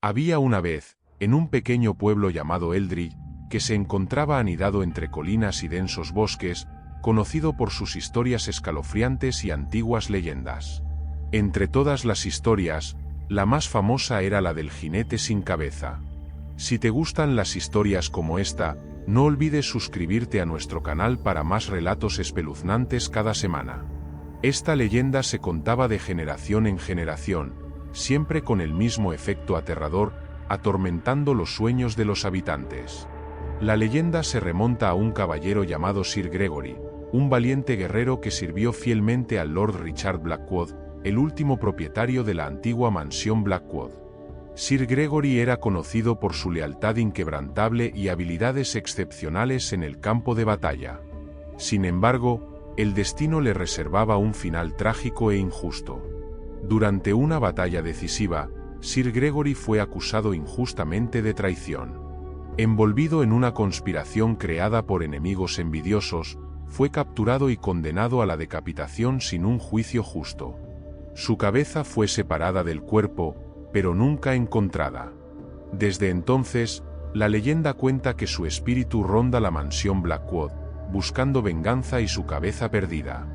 Había una vez, en un pequeño pueblo llamado Eldridge, que se encontraba anidado entre colinas y densos bosques, conocido por sus historias escalofriantes y antiguas leyendas. Entre todas las historias, la más famosa era la del jinete sin cabeza. Si te gustan las historias como esta, no olvides suscribirte a nuestro canal para más relatos espeluznantes cada semana. Esta leyenda se contaba de generación en generación, siempre con el mismo efecto aterrador, atormentando los sueños de los habitantes. La leyenda se remonta a un caballero llamado Sir Gregory, un valiente guerrero que sirvió fielmente al Lord Richard Blackwood, el último propietario de la antigua mansión Blackwood. Sir Gregory era conocido por su lealtad inquebrantable y habilidades excepcionales en el campo de batalla. Sin embargo, el destino le reservaba un final trágico e injusto. Durante una batalla decisiva, Sir Gregory fue acusado injustamente de traición. Envolvido en una conspiración creada por enemigos envidiosos, fue capturado y condenado a la decapitación sin un juicio justo. Su cabeza fue separada del cuerpo, pero nunca encontrada. Desde entonces, la leyenda cuenta que su espíritu ronda la mansión Blackwood, buscando venganza y su cabeza perdida.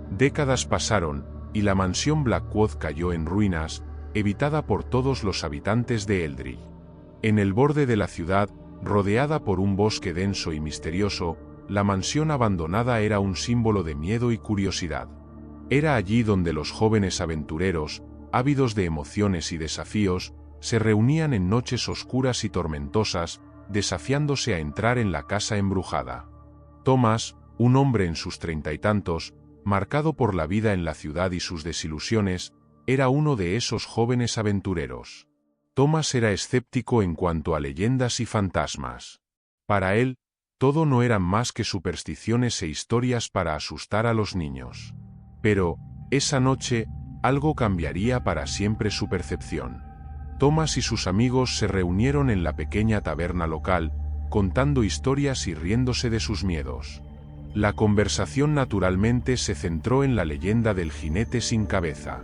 Décadas pasaron, y la mansión Blackwood cayó en ruinas, evitada por todos los habitantes de Eldridge. En el borde de la ciudad, rodeada por un bosque denso y misterioso, la mansión abandonada era un símbolo de miedo y curiosidad. Era allí donde los jóvenes aventureros, ávidos de emociones y desafíos, se reunían en noches oscuras y tormentosas, desafiándose a entrar en la casa embrujada. Thomas, un hombre en sus 30 y tantos, marcado por la vida en la ciudad y sus desilusiones, era uno de esos jóvenes aventureros. Thomas era escéptico en cuanto a leyendas y fantasmas. Para él, todo no eran más que supersticiones e historias para asustar a los niños. Pero, esa noche, algo cambiaría para siempre su percepción. Thomas y sus amigos se reunieron en la pequeña taberna local, contando historias y riéndose de sus miedos. La conversación naturalmente se centró en la leyenda del jinete sin cabeza.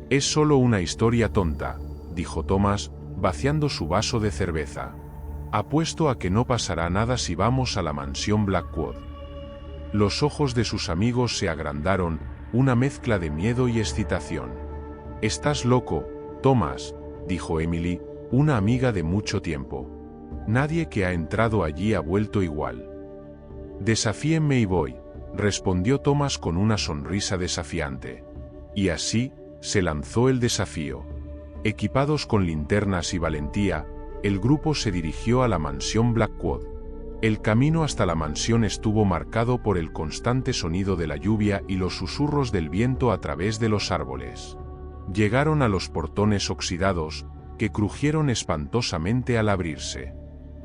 «Es solo una historia tonta», dijo Thomas, vaciando su vaso de cerveza. «Apuesto a que no pasará nada si vamos a la mansión Blackwood». Los ojos de sus amigos se agrandaron, una mezcla de miedo y excitación. «Estás loco, Thomas», dijo Emily, una amiga de mucho tiempo. «Nadie que ha entrado allí ha vuelto igual». «Desafíenme y voy», respondió Thomas con una sonrisa desafiante. Y así, se lanzó el desafío. Equipados con linternas y valentía, el grupo se dirigió a la mansión Blackwood. El camino hasta la mansión estuvo marcado por el constante sonido de la lluvia y los susurros del viento a través de los árboles. Llegaron a los portones oxidados, que crujieron espantosamente al abrirse.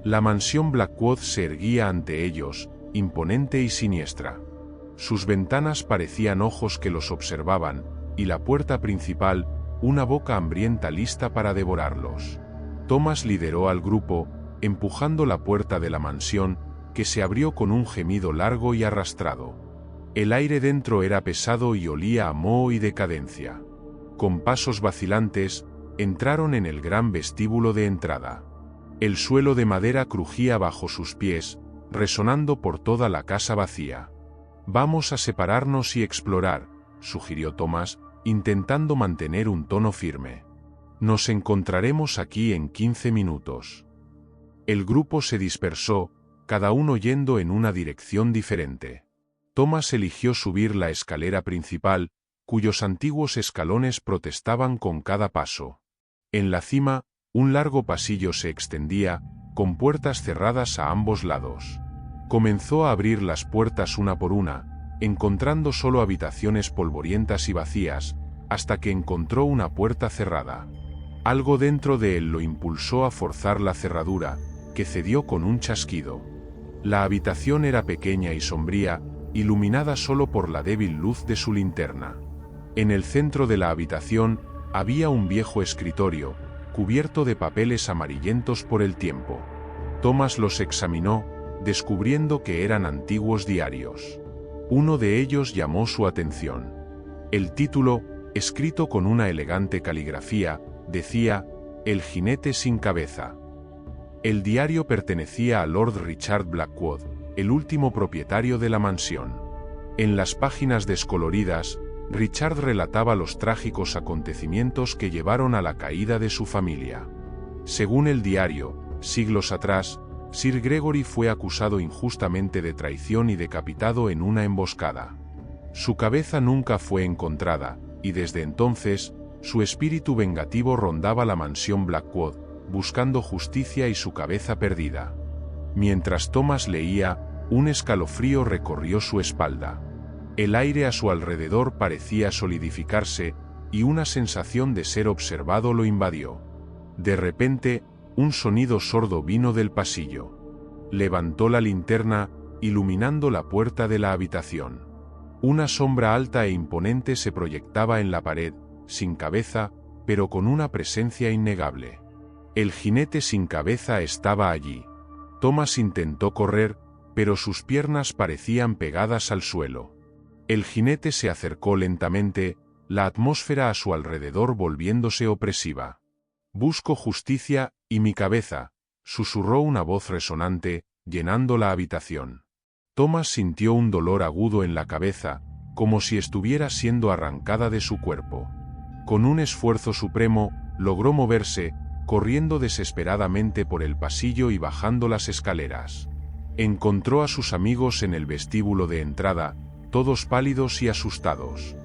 La mansión Blackwood se erguía ante ellos, imponente y siniestra. Sus ventanas parecían ojos que los observaban, y la puerta principal, una boca hambrienta lista para devorarlos. Thomas lideró al grupo, empujando la puerta de la mansión, que se abrió con un gemido largo y arrastrado. El aire dentro era pesado y olía a moho y decadencia. Con pasos vacilantes, entraron en el gran vestíbulo de entrada. El suelo de madera crujía bajo sus pies, resonando por toda la casa vacía. «Vamos a separarnos y explorar», sugirió Thomas, intentando mantener un tono firme. «Nos encontraremos aquí en 15 minutos». El grupo se dispersó, cada uno yendo en una dirección diferente. Thomas eligió subir la escalera principal, cuyos antiguos escalones protestaban con cada paso. En la cima, un largo pasillo se extendía, con puertas cerradas a ambos lados. Comenzó a abrir las puertas una por una, encontrando solo habitaciones polvorientas y vacías, hasta que encontró una puerta cerrada. Algo dentro de él lo impulsó a forzar la cerradura, que cedió con un chasquido. La habitación era pequeña y sombría, iluminada solo por la débil luz de su linterna. En el centro de la habitación, había un viejo escritorio, cubierto de papeles amarillentos por el tiempo. Thomas los examinó, descubriendo que eran antiguos diarios. Uno de ellos llamó su atención. El título, escrito con una elegante caligrafía, decía: El jinete sin cabeza. El diario pertenecía a Lord Richard Blackwood, el último propietario de la mansión. En las páginas descoloridas, Richard relataba los trágicos acontecimientos que llevaron a la caída de su familia. Según el diario, siglos atrás, Sir Gregory fue acusado injustamente de traición y decapitado en una emboscada. Su cabeza nunca fue encontrada, y desde entonces, su espíritu vengativo rondaba la mansión Blackwood, buscando justicia y su cabeza perdida. Mientras Thomas leía, un escalofrío recorrió su espalda. El aire a su alrededor parecía solidificarse, y una sensación de ser observado lo invadió. De repente, un sonido sordo vino del pasillo. Levantó la linterna, iluminando la puerta de la habitación. Una sombra alta e imponente se proyectaba en la pared, sin cabeza, pero con una presencia innegable. El jinete sin cabeza estaba allí. Thomas intentó correr, pero sus piernas parecían pegadas al suelo. El jinete se acercó lentamente, la atmósfera a su alrededor volviéndose opresiva. «Busco justicia, y mi cabeza», susurró una voz resonante, llenando la habitación. Thomas sintió un dolor agudo en la cabeza, como si estuviera siendo arrancada de su cuerpo. Con un esfuerzo supremo, logró moverse, corriendo desesperadamente por el pasillo y bajando las escaleras. Encontró a sus amigos en el vestíbulo de entrada, todos pálidos y asustados.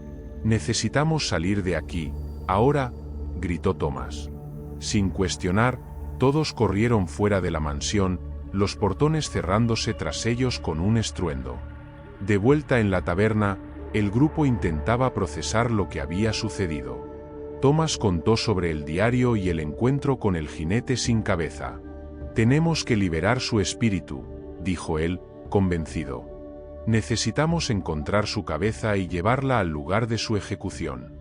«Necesitamos salir de aquí, ahora», gritó Thomas. Sin cuestionar, todos corrieron fuera de la mansión, los portones cerrándose tras ellos con un estruendo. De vuelta en la taberna, el grupo intentaba procesar lo que había sucedido. Thomas contó sobre el diario y el encuentro con el jinete sin cabeza. «Tenemos que liberar su espíritu», dijo él, convencido. «Necesitamos encontrar su cabeza y llevarla al lugar de su ejecución».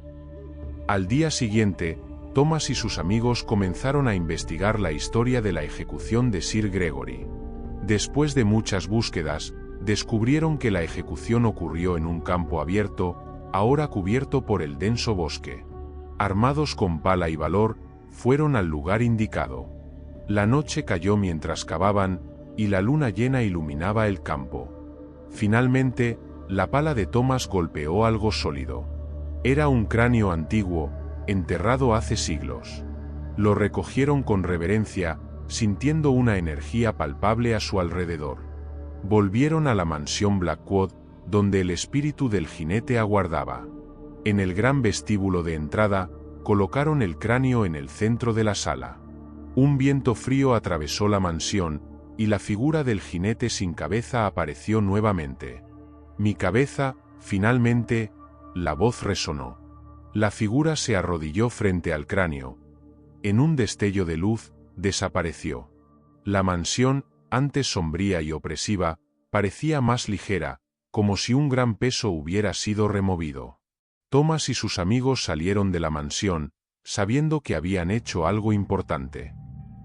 Al día siguiente, Thomas y sus amigos comenzaron a investigar la historia de la ejecución de Sir Gregory. Después de muchas búsquedas, descubrieron que la ejecución ocurrió en un campo abierto, ahora cubierto por el denso bosque. Armados con pala y valor, fueron al lugar indicado. La noche cayó mientras cavaban, y la luna llena iluminaba el campo. Finalmente, la pala de Thomas golpeó algo sólido. Era un cráneo antiguo, enterrado hace siglos. Lo recogieron con reverencia, sintiendo una energía palpable a su alrededor. Volvieron a la mansión Blackwood, donde el espíritu del jinete aguardaba. En el gran vestíbulo de entrada, colocaron el cráneo en el centro de la sala. Un viento frío atravesó la mansión, y la figura del jinete sin cabeza apareció nuevamente. «Mi cabeza», finalmente, la voz resonó. La figura se arrodilló frente al cráneo. En un destello de luz, desapareció. La mansión, antes sombría y opresiva, parecía más ligera, como si un gran peso hubiera sido removido. Thomas y sus amigos salieron de la mansión, sabiendo que habían hecho algo importante.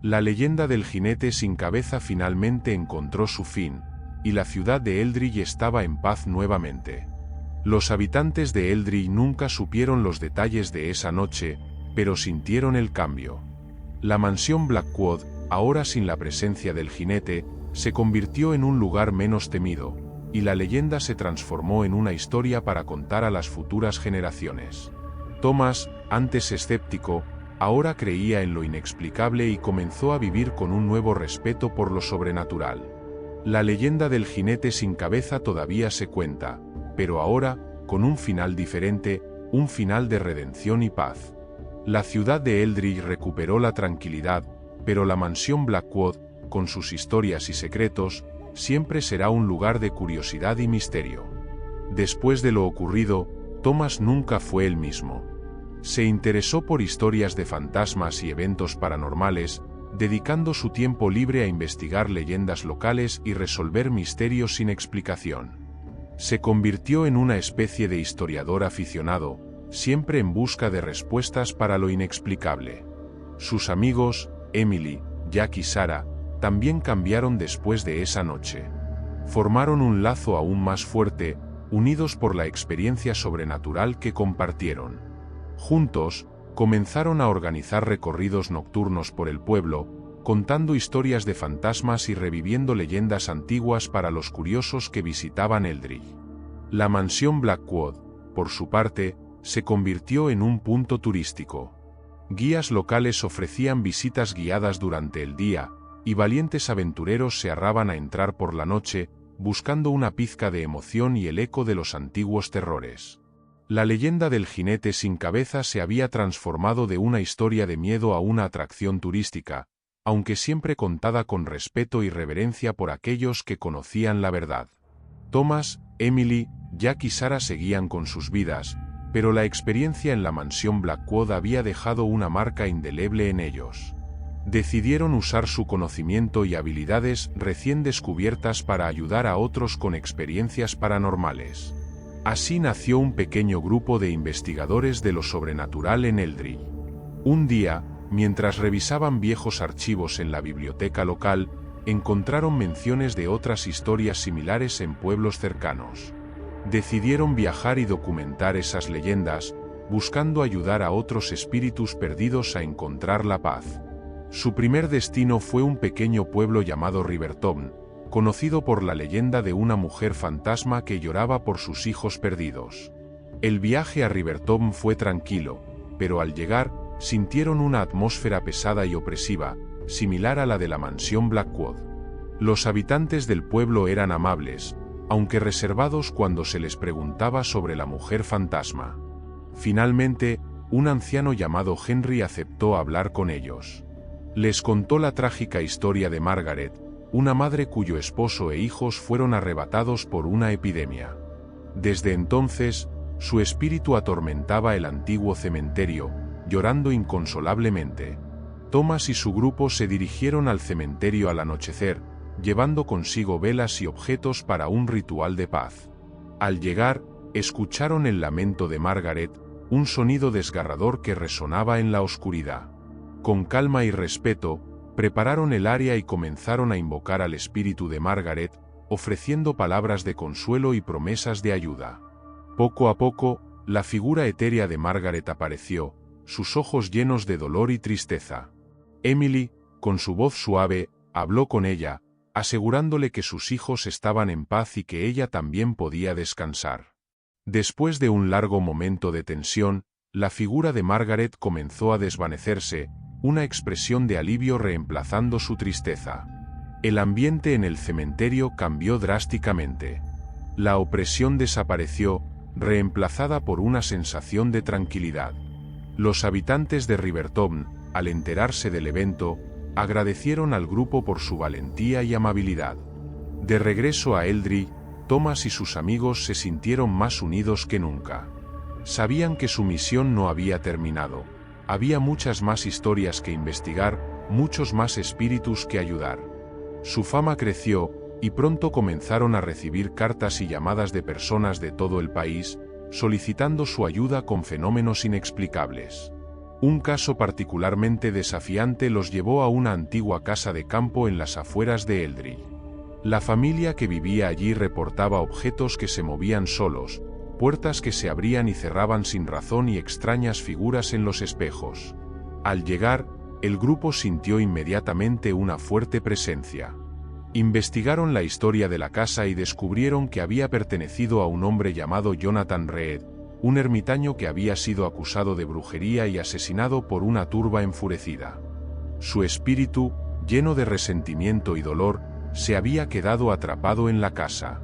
La leyenda del jinete sin cabeza finalmente encontró su fin, y la ciudad de Eldridge estaba en paz nuevamente. Los habitantes de Eldridge nunca supieron los detalles de esa noche, pero sintieron el cambio. La mansión Blackwood, ahora sin la presencia del jinete, se convirtió en un lugar menos temido, y la leyenda se transformó en una historia para contar a las futuras generaciones. Thomas, antes escéptico, ahora creía en lo inexplicable y comenzó a vivir con un nuevo respeto por lo sobrenatural. La leyenda del jinete sin cabeza todavía se cuenta, pero ahora, con un final diferente, un final de redención y paz. La ciudad de Eldridge recuperó la tranquilidad, pero la mansión Blackwood, con sus historias y secretos, siempre será un lugar de curiosidad y misterio. Después de lo ocurrido, Thomas nunca fue el mismo. Se interesó por historias de fantasmas y eventos paranormales, dedicando su tiempo libre a investigar leyendas locales y resolver misterios sin explicación. Se convirtió en una especie de historiador aficionado, siempre en busca de respuestas para lo inexplicable. Sus amigos, Emily, Jack y Sarah, también cambiaron después de esa noche. Formaron un lazo aún más fuerte, unidos por la experiencia sobrenatural que compartieron. Juntos, Comenzaron a organizar recorridos nocturnos por el pueblo, contando historias de fantasmas y reviviendo leyendas antiguas para los curiosos que visitaban Eldridge. La mansión Blackwood, por su parte, se convirtió en un punto turístico. Guías locales ofrecían visitas guiadas durante el día, y valientes aventureros se arraban a entrar por la noche, buscando una pizca de emoción y el eco de los antiguos terrores. La leyenda del jinete sin cabeza se había transformado de una historia de miedo a una atracción turística, aunque siempre contada con respeto y reverencia por aquellos que conocían la verdad. Thomas, Emily, Jack y Sarah seguían con sus vidas, pero la experiencia en la mansión Blackwood había dejado una marca indeleble en ellos. Decidieron usar su conocimiento y habilidades recién descubiertas para ayudar a otros con experiencias paranormales. Así nació un pequeño grupo de investigadores de lo sobrenatural en Eldridge. Un día, mientras revisaban viejos archivos en la biblioteca local, encontraron menciones de otras historias similares en pueblos cercanos. Decidieron viajar y documentar esas leyendas, buscando ayudar a otros espíritus perdidos a encontrar la paz. Su primer destino fue un pequeño pueblo llamado Riverton, conocido por la leyenda de una mujer fantasma que lloraba por sus hijos perdidos. El viaje a Riverton fue tranquilo, pero al llegar, sintieron una atmósfera pesada y opresiva, similar a la de la mansión Blackwood. Los habitantes del pueblo eran amables, aunque reservados cuando se les preguntaba sobre la mujer fantasma. Finalmente, un anciano llamado Henry aceptó hablar con ellos. Les contó la trágica historia de Margaret, una madre cuyo esposo e hijos fueron arrebatados por una epidemia. Desde entonces, su espíritu atormentaba el antiguo cementerio, llorando inconsolablemente. Thomas y su grupo se dirigieron al cementerio al anochecer, llevando consigo velas y objetos para un ritual de paz. Al llegar, escucharon el lamento de Margaret, un sonido desgarrador que resonaba en la oscuridad. Con calma y respeto, prepararon el área y comenzaron a invocar al espíritu de Margaret, ofreciendo palabras de consuelo y promesas de ayuda. Poco a poco, la figura etérea de Margaret apareció, sus ojos llenos de dolor y tristeza. Emily, con su voz suave, habló con ella, asegurándole que sus hijos estaban en paz y que ella también podía descansar. Después de un largo momento de tensión, la figura de Margaret comenzó a desvanecerse, una expresión de alivio reemplazando su tristeza. El ambiente en el cementerio cambió drásticamente. La opresión desapareció, reemplazada por una sensación de tranquilidad. Los habitantes de Riverton, al enterarse del evento, agradecieron al grupo por su valentía y amabilidad. De regreso a Eldridge, Thomas y sus amigos se sintieron más unidos que nunca. Sabían que su misión no había terminado. Había muchas más historias que investigar, muchos más espíritus que ayudar. Su fama creció, y pronto comenzaron a recibir cartas y llamadas de personas de todo el país, solicitando su ayuda con fenómenos inexplicables. Un caso particularmente desafiante los llevó a una antigua casa de campo en las afueras de Eldridge. La familia que vivía allí reportaba objetos que se movían solos, puertas que se abrían y cerraban sin razón y extrañas figuras en los espejos. Al llegar, el grupo sintió inmediatamente una fuerte presencia. Investigaron la historia de la casa y descubrieron que había pertenecido a un hombre llamado Jonathan Reed, un ermitaño que había sido acusado de brujería y asesinado por una turba enfurecida. Su espíritu, lleno de resentimiento y dolor, se había quedado atrapado en la casa.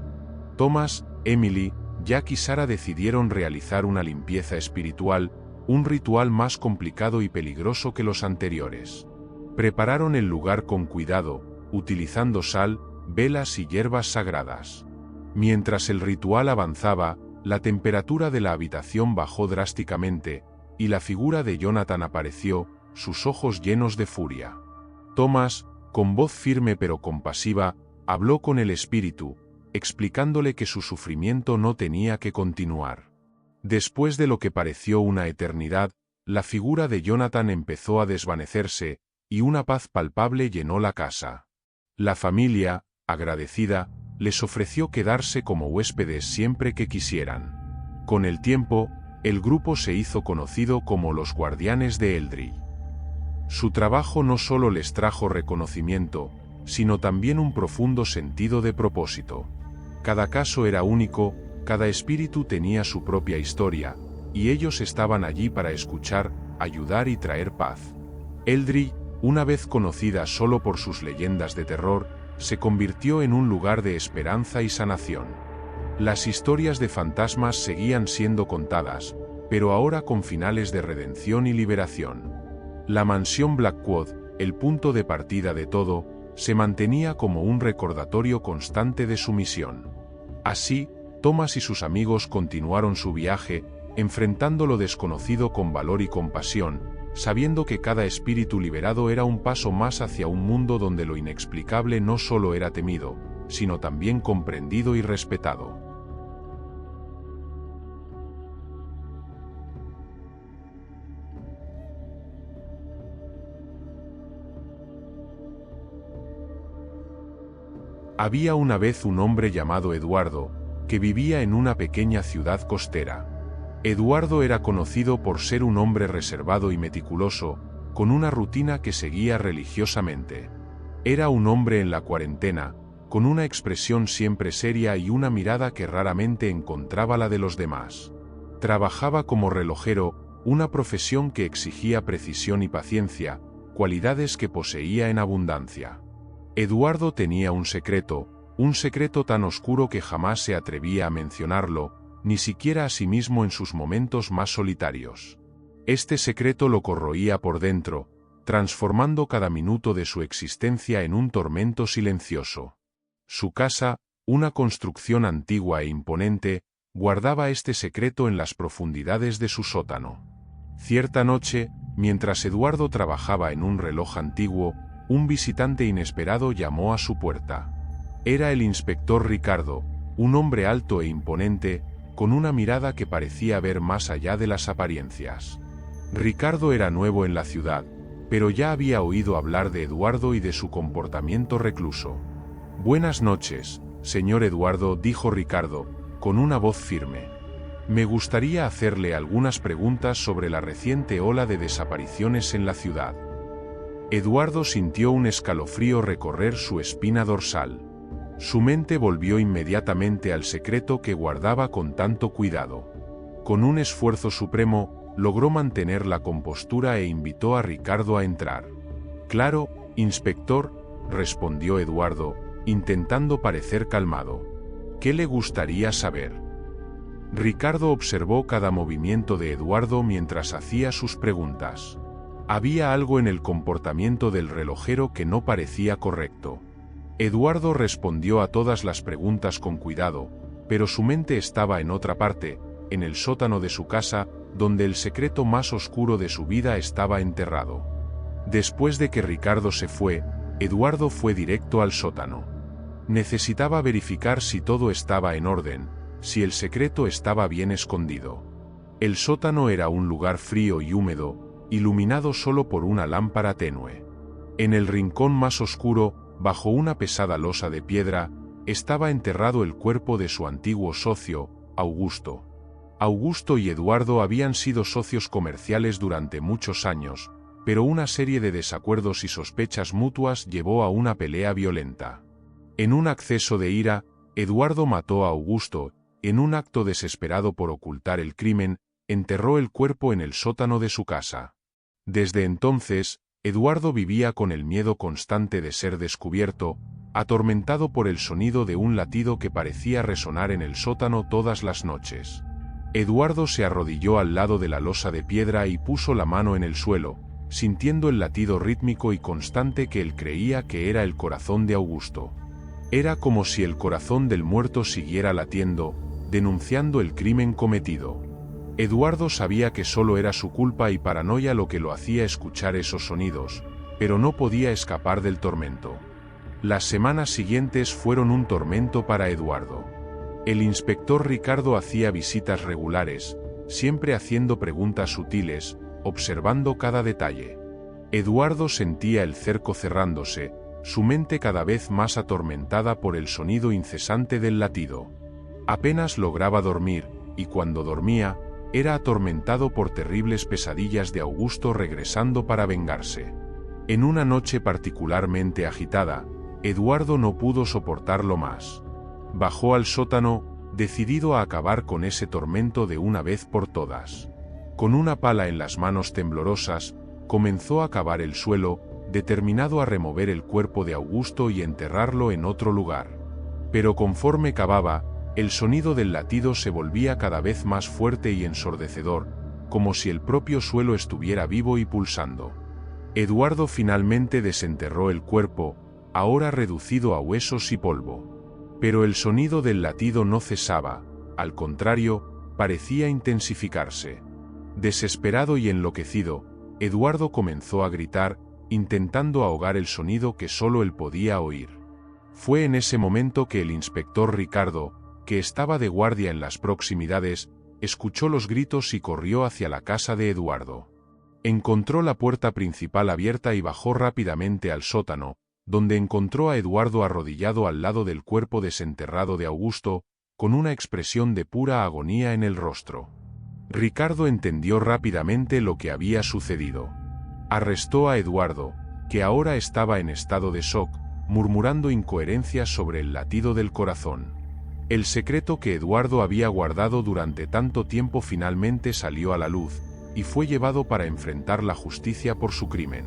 Thomas, Emily, Jack y Sarah decidieron realizar una limpieza espiritual, un ritual más complicado y peligroso que los anteriores. Prepararon el lugar con cuidado, utilizando sal, velas y hierbas sagradas. Mientras el ritual avanzaba, la temperatura de la habitación bajó drásticamente, y la figura de Jonathan apareció, sus ojos llenos de furia. Thomas, con voz firme pero compasiva, habló con el espíritu, explicándole que su sufrimiento no tenía que continuar. Después de lo que pareció una eternidad, la figura de Jonathan empezó a desvanecerse, y una paz palpable llenó la casa. La familia, agradecida, les ofreció quedarse como huéspedes siempre que quisieran. Con el tiempo, El grupo se hizo conocido como los Guardianes de Eldrey. Su trabajo no solo les trajo reconocimiento, sino también un profundo sentido de propósito. Cada caso era único, cada espíritu tenía su propia historia, y ellos estaban allí para escuchar, ayudar y traer paz. Eldrey, una vez conocida solo por sus leyendas de terror, se convirtió en un lugar de esperanza y sanación. Las historias de fantasmas seguían siendo contadas, pero ahora con finales de redención y liberación. La mansión Blackwood, el punto de partida de todo, se mantenía como un recordatorio constante de su misión. Así, Thomas y sus amigos continuaron su viaje, enfrentando lo desconocido con valor y compasión, sabiendo que cada espíritu liberado era un paso más hacia un mundo donde lo inexplicable no solo era temido, sino también comprendido y respetado. Había una vez un hombre llamado Eduardo, que vivía en una pequeña ciudad costera. Eduardo era conocido por ser un hombre reservado y meticuloso, con una rutina que seguía religiosamente. Era un hombre en la cuarentena, con una expresión siempre seria y una mirada que raramente encontraba la de los demás. Trabajaba como relojero, una profesión que exigía precisión y paciencia, cualidades que poseía en abundancia. Eduardo tenía un secreto tan oscuro que jamás se atrevía a mencionarlo, ni siquiera a sí mismo en sus momentos más solitarios. Este secreto lo corroía por dentro, transformando cada minuto de su existencia en un tormento silencioso. Su casa, una construcción antigua e imponente, guardaba este secreto en las profundidades de su sótano. Cierta noche, mientras Eduardo trabajaba en un reloj antiguo, un visitante inesperado llamó a su puerta. Era el inspector Ricardo, un hombre alto e imponente, con una mirada que parecía ver más allá de las apariencias. Ricardo era nuevo en la ciudad, pero ya había oído hablar de Eduardo y de su comportamiento recluso. «Buenas noches, señor Eduardo», dijo Ricardo, con una voz firme. «Me gustaría hacerle algunas preguntas sobre la reciente ola de desapariciones en la ciudad». Eduardo sintió un escalofrío recorrer su espina dorsal. Su mente volvió inmediatamente al secreto que guardaba con tanto cuidado. Con un esfuerzo supremo, logró mantener la compostura e invitó a Ricardo a entrar. «Claro, inspector», respondió Eduardo, intentando parecer calmado. «¿Qué le gustaría saber?» Ricardo observó cada movimiento de Eduardo mientras hacía sus preguntas. Había algo en el comportamiento del relojero que no parecía correcto. Eduardo respondió a todas las preguntas con cuidado, pero su mente estaba en otra parte, en el sótano de su casa, donde el secreto más oscuro de su vida estaba enterrado. Después de que Ricardo se fue, Eduardo fue directo al sótano. Necesitaba verificar si todo estaba en orden, si el secreto estaba bien escondido. El sótano era un lugar frío y húmedo, iluminado solo por una lámpara tenue. En el rincón más oscuro, bajo una pesada losa de piedra, estaba enterrado el cuerpo de su antiguo socio, Augusto. Augusto y Eduardo habían sido socios comerciales durante muchos años, pero una serie de desacuerdos y sospechas mutuas llevó a una pelea violenta. En un acceso de ira, Eduardo mató a Augusto, en un acto desesperado por ocultar el crimen, enterró el cuerpo en el sótano de su casa. Desde entonces, Eduardo vivía con el miedo constante de ser descubierto, atormentado por el sonido de un latido que parecía resonar en el sótano todas las noches. Eduardo se arrodilló al lado de la losa de piedra y puso la mano en el suelo, sintiendo el latido rítmico y constante que él creía que era el corazón de Augusto. Era como si el corazón del muerto siguiera latiendo, denunciando el crimen cometido. Eduardo sabía que solo era su culpa y paranoia lo que lo hacía escuchar esos sonidos, pero no podía escapar del tormento. Las semanas siguientes fueron un tormento para Eduardo. El inspector Ricardo hacía visitas regulares, siempre haciendo preguntas sutiles, observando cada detalle. Eduardo sentía el cerco cerrándose, su mente cada vez más atormentada por el sonido incesante del latido. Apenas lograba dormir, y cuando dormía, era atormentado por terribles pesadillas de Augusto regresando para vengarse. En una noche particularmente agitada, Eduardo no pudo soportarlo más. Bajó al sótano, decidido a acabar con ese tormento de una vez por todas. Con una pala en las manos temblorosas, comenzó a cavar el suelo, determinado a remover el cuerpo de Augusto y enterrarlo en otro lugar. Pero conforme cavaba, el sonido del latido se volvía cada vez más fuerte y ensordecedor, como si el propio suelo estuviera vivo y pulsando. Eduardo finalmente desenterró el cuerpo, ahora reducido a huesos y polvo. Pero el sonido del latido no cesaba, al contrario, parecía intensificarse. Desesperado y enloquecido, Eduardo comenzó a gritar, intentando ahogar el sonido que solo él podía oír. Fue en ese momento que el inspector Ricardo, que estaba de guardia en las proximidades, escuchó los gritos y corrió hacia la casa de Eduardo. Encontró la puerta principal abierta y bajó rápidamente al sótano, donde encontró a Eduardo arrodillado al lado del cuerpo desenterrado de Augusto, con una expresión de pura agonía en el rostro. Ricardo entendió rápidamente lo que había sucedido. Arrestó a Eduardo, que ahora estaba en estado de shock, murmurando incoherencias sobre el latido del corazón. El secreto que Eduardo había guardado durante tanto tiempo finalmente salió a la luz, y fue llevado para enfrentar la justicia por su crimen.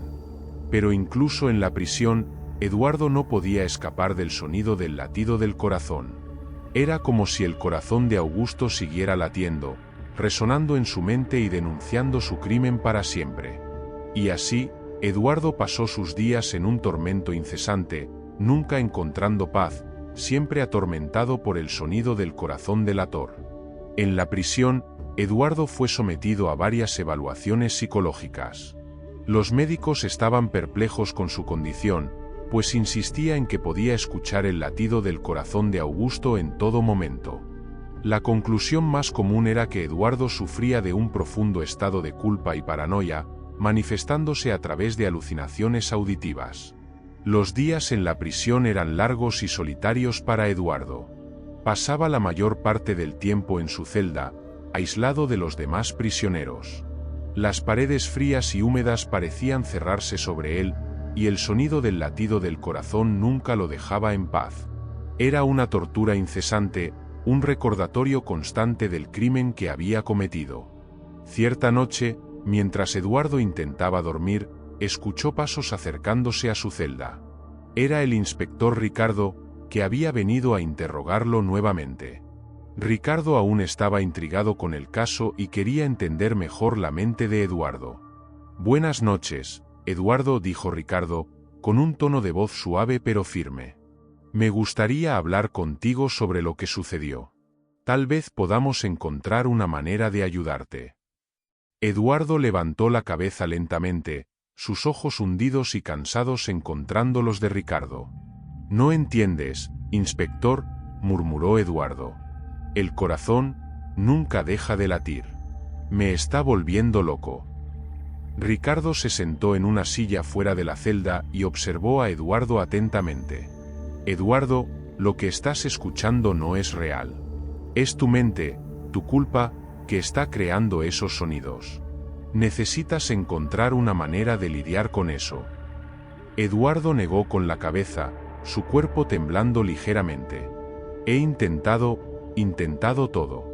Pero incluso en la prisión, Eduardo no podía escapar del sonido del latido del corazón. Era como si el corazón de Augusto siguiera latiendo, resonando en su mente y denunciando su crimen para siempre. Y así, Eduardo pasó sus días en un tormento incesante, nunca encontrando paz, siempre atormentado por el sonido del corazón delator. En la prisión, Eduardo fue sometido a varias evaluaciones psicológicas. Los médicos estaban perplejos con su condición, pues insistía en que podía escuchar el latido del corazón de Augusto en todo momento. La conclusión más común era que Eduardo sufría de un profundo estado de culpa y paranoia, manifestándose a través de alucinaciones auditivas. Los días en la prisión eran largos y solitarios para Eduardo. Pasaba la mayor parte del tiempo en su celda, aislado de los demás prisioneros. Las paredes frías y húmedas parecían cerrarse sobre él, y el sonido del latido del corazón nunca lo dejaba en paz. Era una tortura incesante, un recordatorio constante del crimen que había cometido. Cierta noche, mientras Eduardo intentaba dormir, escuchó pasos acercándose a su celda. Era el inspector Ricardo, que había venido a interrogarlo nuevamente. Ricardo aún estaba intrigado con el caso y quería entender mejor la mente de Eduardo. «Buenas noches, Eduardo», dijo Ricardo, con un tono de voz suave pero firme. «Me gustaría hablar contigo sobre lo que sucedió. Tal vez podamos encontrar una manera de ayudarte». Eduardo levantó la cabeza lentamente, sus ojos hundidos y cansados encontrando los de Ricardo. «No entiendes, inspector», murmuró Eduardo. «El corazón nunca deja de latir. Me está volviendo loco». Ricardo se sentó en una silla fuera de la celda y observó a Eduardo atentamente. «Eduardo, lo que estás escuchando no es real. Es tu mente, tu culpa, que está creando esos sonidos. Necesitas encontrar una manera de lidiar con eso». Eduardo negó con la cabeza, su cuerpo temblando ligeramente. «He intentado todo.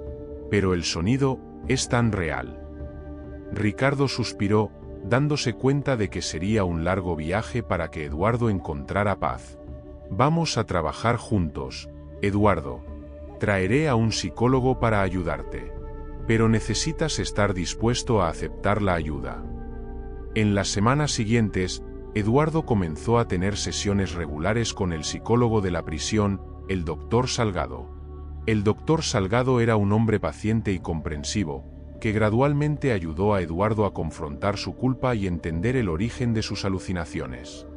Pero el sonido es tan real». Ricardo suspiró, dándose cuenta de que sería un largo viaje para que Eduardo encontrara paz. «Vamos a trabajar juntos, Eduardo. Traeré a un psicólogo para ayudarte. Pero necesitas estar dispuesto a aceptar la ayuda». En las semanas siguientes, Eduardo comenzó a tener sesiones regulares con el psicólogo de la prisión, el Dr. Salgado. El Dr. Salgado era un hombre paciente y comprensivo, que gradualmente ayudó a Eduardo a confrontar su culpa y entender el origen de sus alucinaciones.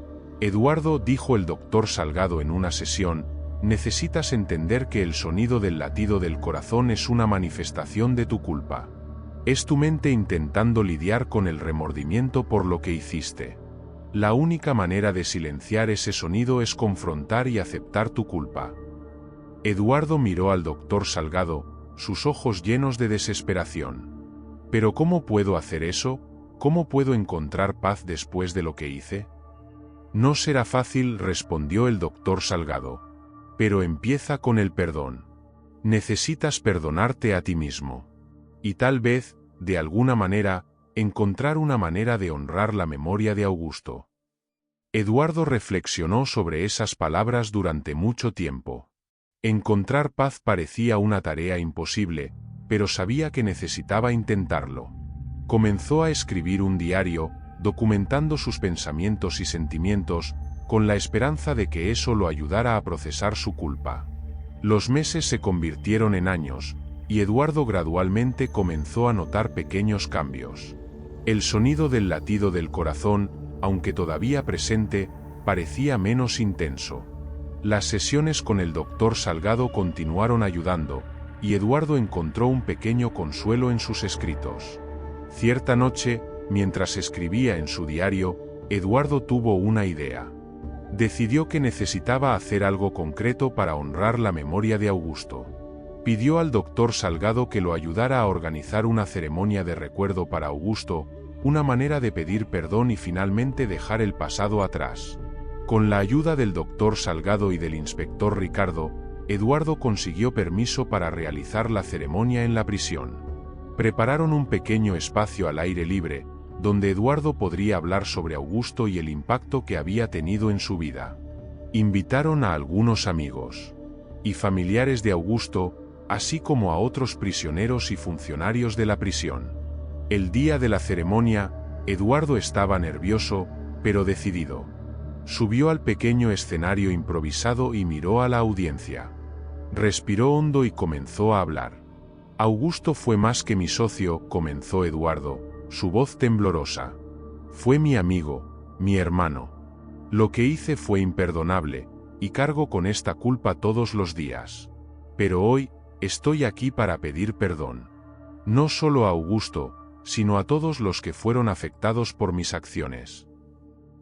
«Eduardo», dijo el Dr. Salgado en una sesión, «necesitas entender que el sonido del latido del corazón es una manifestación de tu culpa. Es tu mente intentando lidiar con el remordimiento por lo que hiciste. La única manera de silenciar ese sonido es confrontar y aceptar tu culpa». Eduardo miró al Dr. Salgado, sus ojos llenos de desesperación. ¿Pero cómo puedo hacer eso? ¿Cómo puedo encontrar paz después de lo que hice? No será fácil, respondió el doctor Salgado. Pero empieza con el perdón. Necesitas perdonarte a ti mismo. Y tal vez, de alguna manera, encontrar una manera de honrar la memoria de Augusto. Eduardo reflexionó sobre esas palabras durante mucho tiempo. Encontrar paz parecía una tarea imposible, pero sabía que necesitaba intentarlo. Comenzó a escribir un diario, documentando sus pensamientos y sentimientos, con la esperanza de que eso lo ayudara a procesar su culpa. Los meses se convirtieron en años, y Eduardo gradualmente comenzó a notar pequeños cambios. El sonido del latido del corazón, aunque todavía presente, parecía menos intenso. Las sesiones con el doctor Salgado continuaron ayudando, y Eduardo encontró un pequeño consuelo en sus escritos. Cierta noche, mientras escribía en su diario, Eduardo tuvo una idea. Decidió que necesitaba hacer algo concreto para honrar la memoria de Augusto. Pidió al doctor Salgado que lo ayudara a organizar una ceremonia de recuerdo para Augusto, una manera de pedir perdón y finalmente dejar el pasado atrás. Con la ayuda del doctor Salgado y del inspector Ricardo, Eduardo consiguió permiso para realizar la ceremonia en la prisión. Prepararon un pequeño espacio al aire libre, donde Eduardo podría hablar sobre Augusto y el impacto que había tenido en su vida. Invitaron a algunos amigos y familiares de Augusto, así como a otros prisioneros y funcionarios de la prisión. El día de la ceremonia, Eduardo estaba nervioso, pero decidido. Subió al pequeño escenario improvisado y miró a la audiencia. Respiró hondo y comenzó a hablar. Augusto fue más que mi socio, comenzó Eduardo, su voz temblorosa. Fue mi amigo, mi hermano. Lo que hice fue imperdonable, y cargo con esta culpa todos los días. Pero hoy, estoy aquí para pedir perdón. No solo a Augusto, sino a todos los que fueron afectados por mis acciones.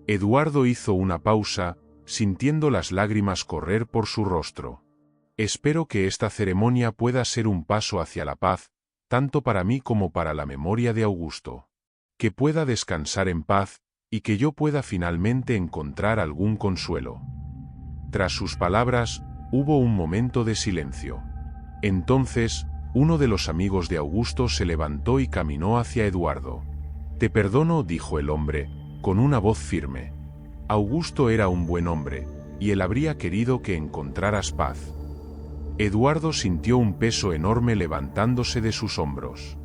Eduardo hizo una pausa, sintiendo las lágrimas correr por su rostro. Espero que esta ceremonia pueda ser un paso hacia la paz, tanto para mí como para la memoria de Augusto. Que pueda descansar en paz, y que yo pueda finalmente encontrar algún consuelo. Tras sus palabras, hubo un momento de silencio. Entonces, uno de los amigos de Augusto se levantó y caminó hacia Eduardo. Te perdono, dijo el hombre, con una voz firme. Augusto era un buen hombre, y él habría querido que encontraras paz. Eduardo sintió un peso enorme levantándose de sus hombros.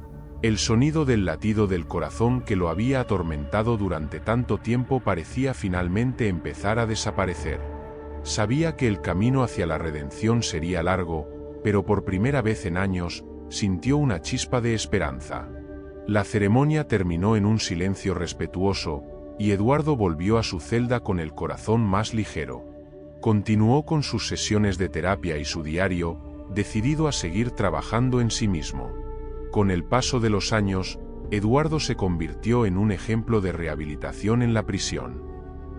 El sonido del latido del corazón que lo había atormentado durante tanto tiempo parecía finalmente empezar a desaparecer. Sabía que el camino hacia la redención sería largo, pero por primera vez en años, sintió una chispa de esperanza. La ceremonia terminó en un silencio respetuoso, y Eduardo volvió a su celda con el corazón más ligero. Continuó con sus sesiones de terapia y su diario, decidido a seguir trabajando en sí mismo. Con el paso de los años, Eduardo se convirtió en un ejemplo de rehabilitación en la prisión.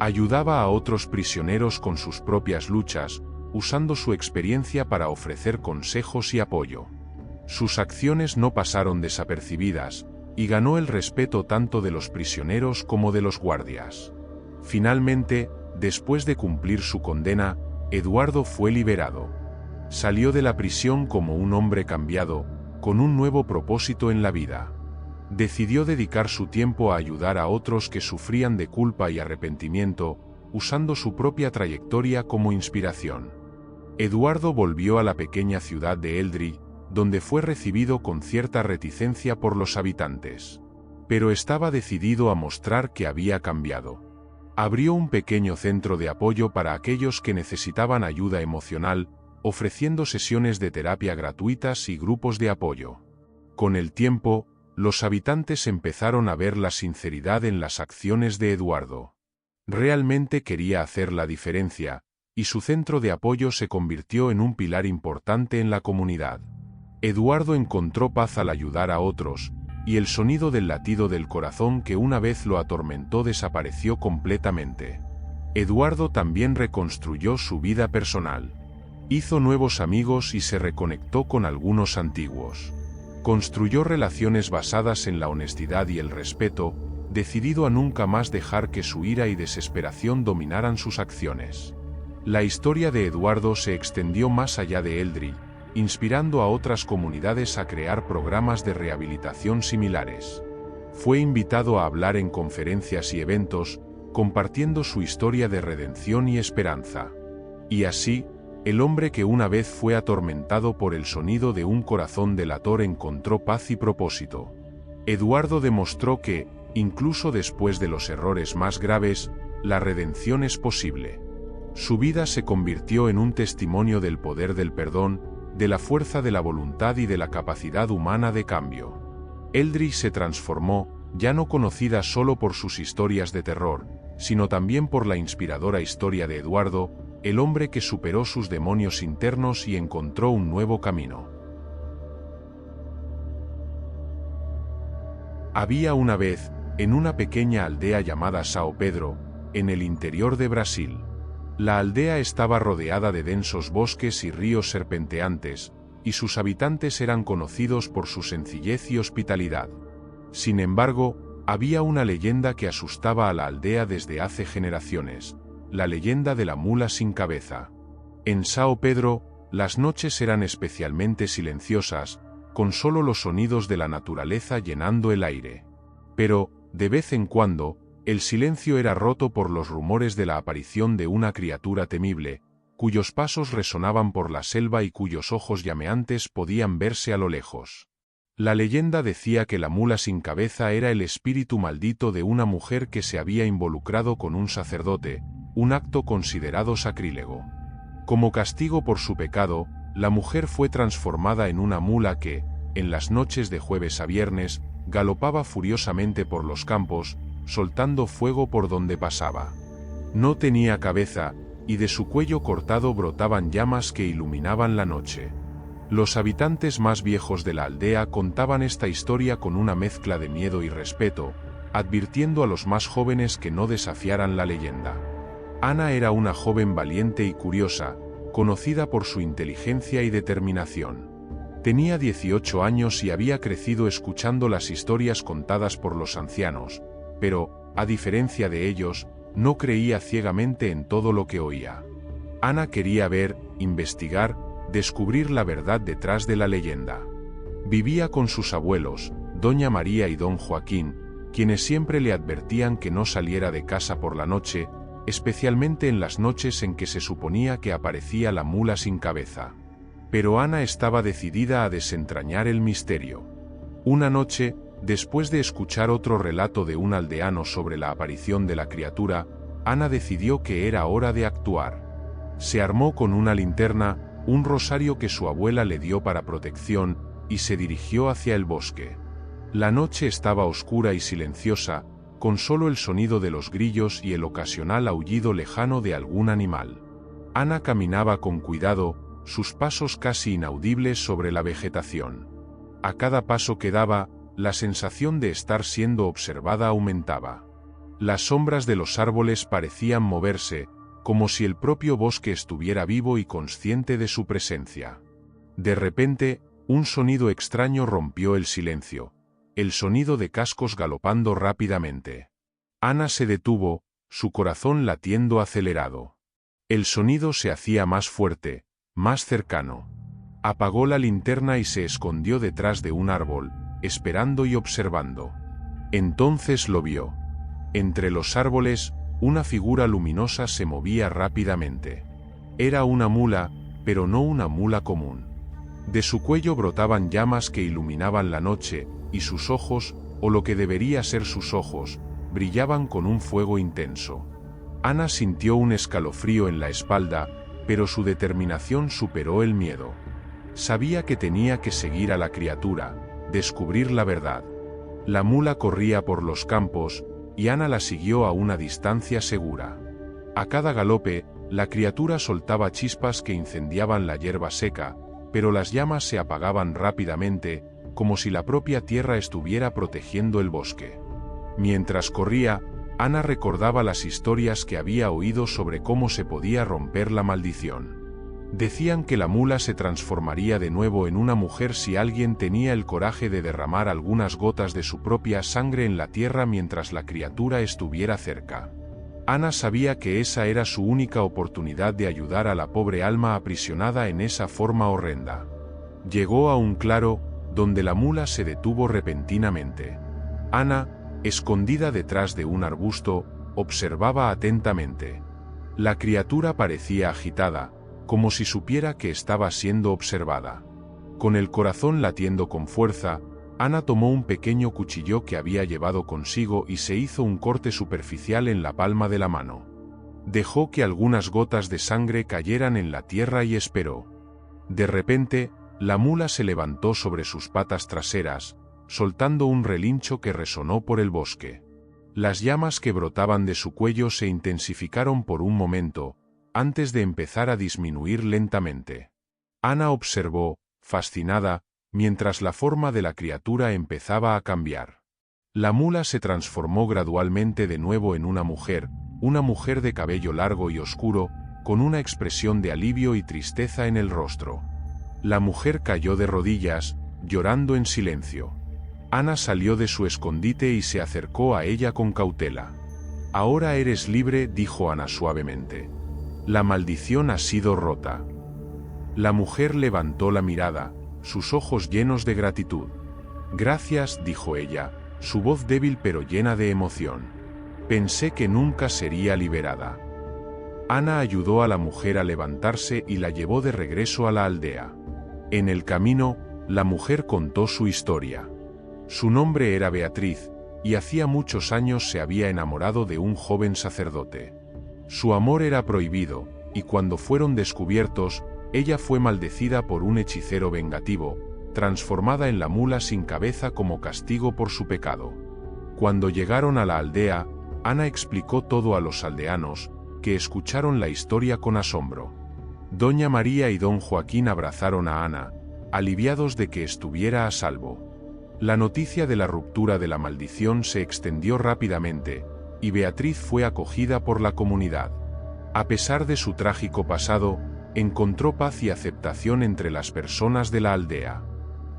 Ayudaba a otros prisioneros con sus propias luchas, usando su experiencia para ofrecer consejos y apoyo. Sus acciones no pasaron desapercibidas, y ganó el respeto tanto de los prisioneros como de los guardias. Finalmente, después de cumplir su condena, Eduardo fue liberado. Salió de la prisión como un hombre cambiado, con un nuevo propósito en la vida. Decidió dedicar su tiempo a ayudar a otros que sufrían de culpa y arrepentimiento, usando su propia trayectoria como inspiración. Eduardo volvió a la pequeña ciudad de Eldrig, donde fue recibido con cierta reticencia por los habitantes. Pero estaba decidido a mostrar que había cambiado. Abrió un pequeño centro de apoyo para aquellos que necesitaban ayuda emocional, ofreciendo sesiones de terapia gratuitas y grupos de apoyo. Con el tiempo, los habitantes empezaron a ver la sinceridad en las acciones de Eduardo. Realmente quería hacer la diferencia, y su centro de apoyo se convirtió en un pilar importante en la comunidad. Eduardo encontró paz al ayudar a otros, y el sonido del latido del corazón que una vez lo atormentó desapareció completamente. Eduardo también reconstruyó su vida personal. Hizo nuevos amigos y se reconectó con algunos antiguos. Construyó relaciones basadas en la honestidad y el respeto, decidido a nunca más dejar que su ira y desesperación dominaran sus acciones. La historia de Eduardo se extendió más allá de Eldridge, inspirando a otras comunidades a crear programas de rehabilitación similares. Fue invitado a hablar en conferencias y eventos, compartiendo su historia de redención y esperanza. Y así, el hombre que una vez fue atormentado por el sonido de un corazón delator encontró paz y propósito. Eduardo demostró que, incluso después de los errores más graves, la redención es posible. Su vida se convirtió en un testimonio del poder del perdón, de la fuerza de la voluntad y de la capacidad humana de cambio. Eldridge se transformó, ya no conocida solo por sus historias de terror, sino también por la inspiradora historia de Eduardo, el hombre que superó sus demonios internos y encontró un nuevo camino. Había una vez, en una pequeña aldea llamada São Pedro, en el interior de Brasil. La aldea estaba rodeada de densos bosques y ríos serpenteantes, y sus habitantes eran conocidos por su sencillez y hospitalidad. Sin embargo, había una leyenda que asustaba a la aldea desde hace generaciones, la leyenda de la mula sin cabeza. En São Pedro, las noches eran especialmente silenciosas, con solo los sonidos de la naturaleza llenando el aire. Pero, de vez en cuando, el silencio era roto por los rumores de la aparición de una criatura temible, cuyos pasos resonaban por la selva y cuyos ojos llameantes podían verse a lo lejos. La leyenda decía que la mula sin cabeza era el espíritu maldito de una mujer que se había involucrado con un sacerdote, un acto considerado sacrílego. Como castigo por su pecado, la mujer fue transformada en una mula que, en las noches de jueves a viernes, galopaba furiosamente por los campos, soltando fuego por donde pasaba. No tenía cabeza, y de su cuello cortado brotaban llamas que iluminaban la noche. Los habitantes más viejos de la aldea contaban esta historia con una mezcla de miedo y respeto, advirtiendo a los más jóvenes que no desafiaran la leyenda. Ana era una joven valiente y curiosa, conocida por su inteligencia y determinación. Tenía 18 años y había crecido escuchando las historias contadas por los ancianos, pero, a diferencia de ellos, no creía ciegamente en todo lo que oía. Ana quería ver, investigar, descubrir la verdad detrás de la leyenda. Vivía con sus abuelos, doña María y don Joaquín, quienes siempre le advertían que no saliera de casa por la noche, especialmente en las noches en que se suponía que aparecía la mula sin cabeza. Pero Ana estaba decidida a desentrañar el misterio. Una noche, después de escuchar otro relato de un aldeano sobre la aparición de la criatura, Ana decidió que era hora de actuar. Se armó con una linterna, un rosario que su abuela le dio para protección, y se dirigió hacia el bosque. La noche estaba oscura y silenciosa, con solo el sonido de los grillos y el ocasional aullido lejano de algún animal. Ana caminaba con cuidado, sus pasos casi inaudibles sobre la vegetación. A cada paso que daba, la sensación de estar siendo observada aumentaba. Las sombras de los árboles parecían moverse, como si el propio bosque estuviera vivo y consciente de su presencia. De repente, un sonido extraño rompió el silencio, el sonido de cascos galopando rápidamente. Ana se detuvo, su corazón latiendo acelerado. El sonido se hacía más fuerte, más cercano. Apagó la linterna y se escondió detrás de un árbol, esperando y observando. Entonces lo vio. Entre los árboles, una figura luminosa se movía rápidamente. Era una mula, pero no una mula común. De su cuello brotaban llamas que iluminaban la noche, y sus ojos, o lo que debería ser sus ojos, brillaban con un fuego intenso. Ana sintió un escalofrío en la espalda, pero su determinación superó el miedo. Sabía que tenía que seguir a la criatura, descubrir la verdad. La mula corría por los campos, y Ana la siguió a una distancia segura. A cada galope, la criatura soltaba chispas que incendiaban la hierba seca, pero las llamas se apagaban rápidamente, como si la propia tierra estuviera protegiendo el bosque. Mientras corría, Ana recordaba las historias que había oído sobre cómo se podía romper la maldición. Decían que la mula se transformaría de nuevo en una mujer si alguien tenía el coraje de derramar algunas gotas de su propia sangre en la tierra mientras la criatura estuviera cerca. Ana sabía que esa era su única oportunidad de ayudar a la pobre alma aprisionada en esa forma horrenda. Llegó a un claro, donde la mula se detuvo repentinamente. Ana, escondida detrás de un arbusto, observaba atentamente. La criatura parecía agitada, como si supiera que estaba siendo observada. Con el corazón latiendo con fuerza, Ana tomó un pequeño cuchillo que había llevado consigo y se hizo un corte superficial en la palma de la mano. Dejó que algunas gotas de sangre cayeran en la tierra y esperó. De repente, la mula se levantó sobre sus patas traseras, soltando un relincho que resonó por el bosque. Las llamas que brotaban de su cuello se intensificaron por un momento, antes de empezar a disminuir lentamente. Ana observó, fascinada, mientras la forma de la criatura empezaba a cambiar. La mula se transformó gradualmente de nuevo en una mujer de cabello largo y oscuro, con una expresión de alivio y tristeza en el rostro. La mujer cayó de rodillas, llorando en silencio. Ana salió de su escondite y se acercó a ella con cautela. «Ahora eres libre», dijo Ana suavemente. «La maldición ha sido rota». La mujer levantó la mirada, sus ojos llenos de gratitud. «Gracias», dijo ella, su voz débil pero llena de emoción. «Pensé que nunca sería liberada». Ana ayudó a la mujer a levantarse y la llevó de regreso a la aldea. En el camino, la mujer contó su historia. Su nombre era Beatriz, y hacía muchos años se había enamorado de un joven sacerdote. Su amor era prohibido, y cuando fueron descubiertos, ella fue maldecida por un hechicero vengativo, transformada en la mula sin cabeza como castigo por su pecado. Cuando llegaron a la aldea, Ana explicó todo a los aldeanos, que escucharon la historia con asombro. Doña María y don Joaquín abrazaron a Ana, aliviados de que estuviera a salvo. La noticia de la ruptura de la maldición se extendió rápidamente, y Beatriz fue acogida por la comunidad. A pesar de su trágico pasado, encontró paz y aceptación entre las personas de la aldea.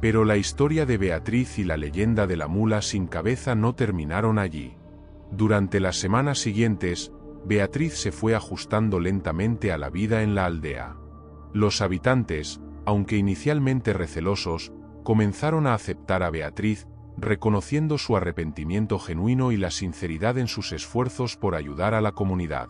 Pero la historia de Beatriz y la leyenda de la mula sin cabeza no terminaron allí. Durante las semanas siguientes, Beatriz se fue ajustando lentamente a la vida en la aldea. Los habitantes, aunque inicialmente recelosos, comenzaron a aceptar a Beatriz, reconociendo su arrepentimiento genuino y la sinceridad en sus esfuerzos por ayudar a la comunidad.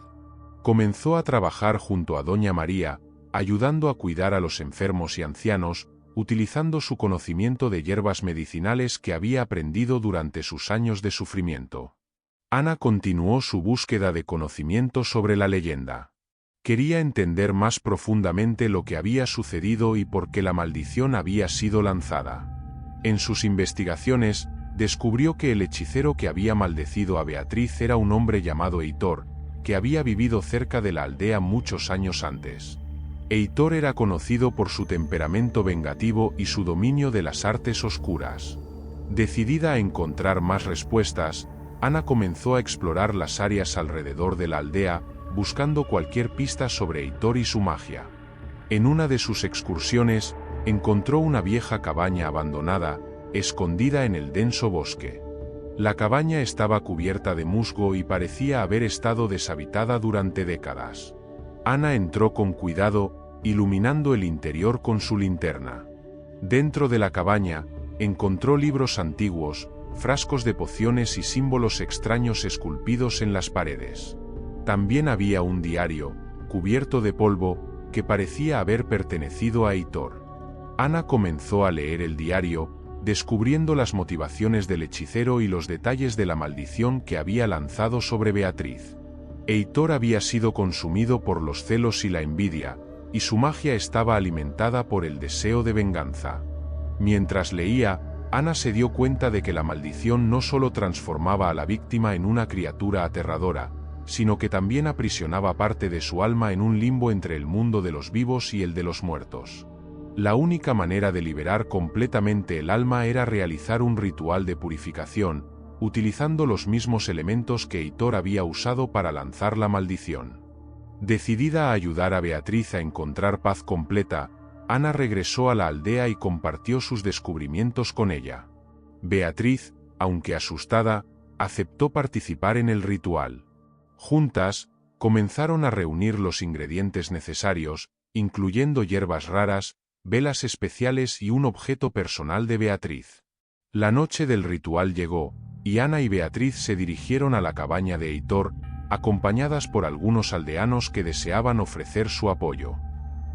Comenzó a trabajar junto a Doña María, ayudando a cuidar a los enfermos y ancianos, utilizando su conocimiento de hierbas medicinales que había aprendido durante sus años de sufrimiento. Ana continuó su búsqueda de conocimiento sobre la leyenda. Quería entender más profundamente lo que había sucedido y por qué la maldición había sido lanzada. En sus investigaciones, descubrió que el hechicero que había maldecido a Beatriz era un hombre llamado Heitor, que había vivido cerca de la aldea muchos años antes. Heitor era conocido por su temperamento vengativo y su dominio de las artes oscuras. Decidida a encontrar más respuestas, Ana comenzó a explorar las áreas alrededor de la aldea, buscando cualquier pista sobre Heitor y su magia. En una de sus excursiones, encontró una vieja cabaña abandonada, escondida en el denso bosque. La cabaña estaba cubierta de musgo y parecía haber estado deshabitada durante décadas. Ana entró con cuidado, iluminando el interior con su linterna. Dentro de la cabaña, encontró libros antiguos, frascos de pociones y símbolos extraños esculpidos en las paredes. También había un diario, cubierto de polvo, que parecía haber pertenecido a Heitor. Ana comenzó a leer el diario, descubriendo las motivaciones del hechicero y los detalles de la maldición que había lanzado sobre Beatriz. Heitor había sido consumido por los celos y la envidia, y su magia estaba alimentada por el deseo de venganza. Mientras leía, Ana se dio cuenta de que la maldición no solo transformaba a la víctima en una criatura aterradora, sino que también aprisionaba parte de su alma en un limbo entre el mundo de los vivos y el de los muertos. La única manera de liberar completamente el alma era realizar un ritual de purificación, utilizando los mismos elementos que Heitor había usado para lanzar la maldición. Decidida a ayudar a Beatriz a encontrar paz completa, Ana regresó a la aldea y compartió sus descubrimientos con ella. Beatriz, aunque asustada, aceptó participar en el ritual. Juntas, comenzaron a reunir los ingredientes necesarios, incluyendo hierbas raras, velas especiales y un objeto personal de Beatriz. La noche del ritual llegó, y Ana y Beatriz se dirigieron a la cabaña de Heitor, acompañadas por algunos aldeanos que deseaban ofrecer su apoyo.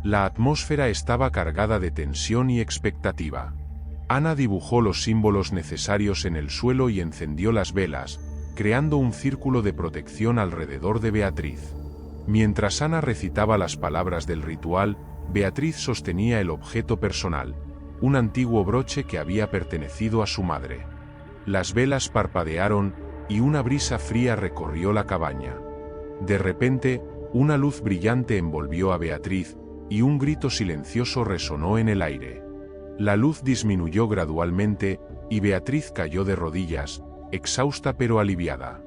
La atmósfera estaba cargada de tensión y expectativa. Ana dibujó los símbolos necesarios en el suelo y encendió las velas, creando un círculo de protección alrededor de Beatriz. Mientras Ana recitaba las palabras del ritual, Beatriz sostenía el objeto personal, un antiguo broche que había pertenecido a su madre. Las velas parpadearon, y una brisa fría recorrió la cabaña. De repente, una luz brillante envolvió a Beatriz, y un grito silencioso resonó en el aire. La luz disminuyó gradualmente, y Beatriz cayó de rodillas, exhausta pero aliviada.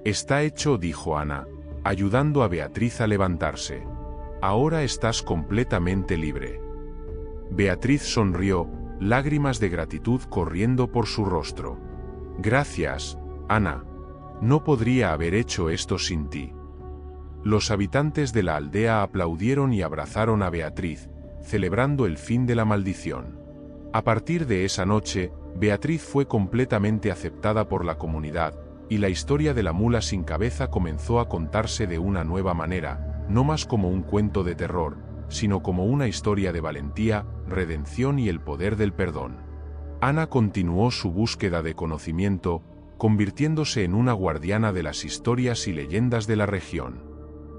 «Está hecho», dijo Ana, ayudando a Beatriz a levantarse. «Ahora estás completamente libre». Beatriz sonrió, lágrimas de gratitud corriendo por su rostro. «Gracias, Ana. No podría haber hecho esto sin ti». Los habitantes de la aldea aplaudieron y abrazaron a Beatriz, celebrando el fin de la maldición. A partir de esa noche, Beatriz fue completamente aceptada por la comunidad, y la historia de la mula sin cabeza comenzó a contarse de una nueva manera, no más como un cuento de terror, sino como una historia de valentía, redención y el poder del perdón. Ana continuó su búsqueda de conocimiento, convirtiéndose en una guardiana de las historias y leyendas de la región.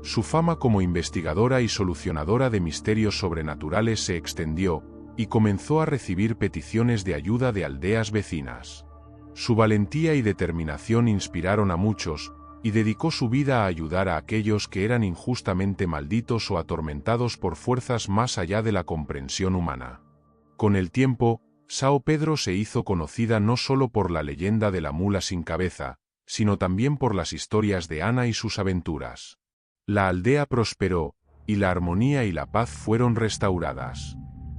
Su fama como investigadora y solucionadora de misterios sobrenaturales se extendió, y comenzó a recibir peticiones de ayuda de aldeas vecinas. Su valentía y determinación inspiraron a muchos, y dedicó su vida a ayudar a aquellos que eran injustamente malditos o atormentados por fuerzas más allá de la comprensión humana. Con el tiempo, São Pedro se hizo conocida no solo por la leyenda de la mula sin cabeza, sino también por las historias de Ana y sus aventuras. La aldea prosperó, y la armonía y la paz fueron restauradas.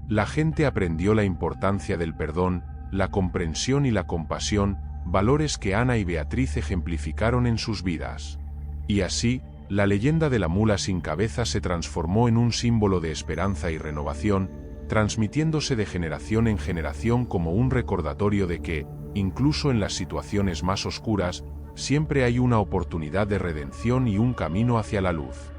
La gente aprendió la importancia del perdón, la comprensión y la compasión, valores que Ana y Beatriz ejemplificaron en sus vidas. Y así, la leyenda de la mula sin cabeza se transformó en un símbolo de esperanza y renovación, transmitiéndose de generación en generación como un recordatorio de que, incluso en las situaciones más oscuras, siempre hay una oportunidad de redención y un camino hacia la luz.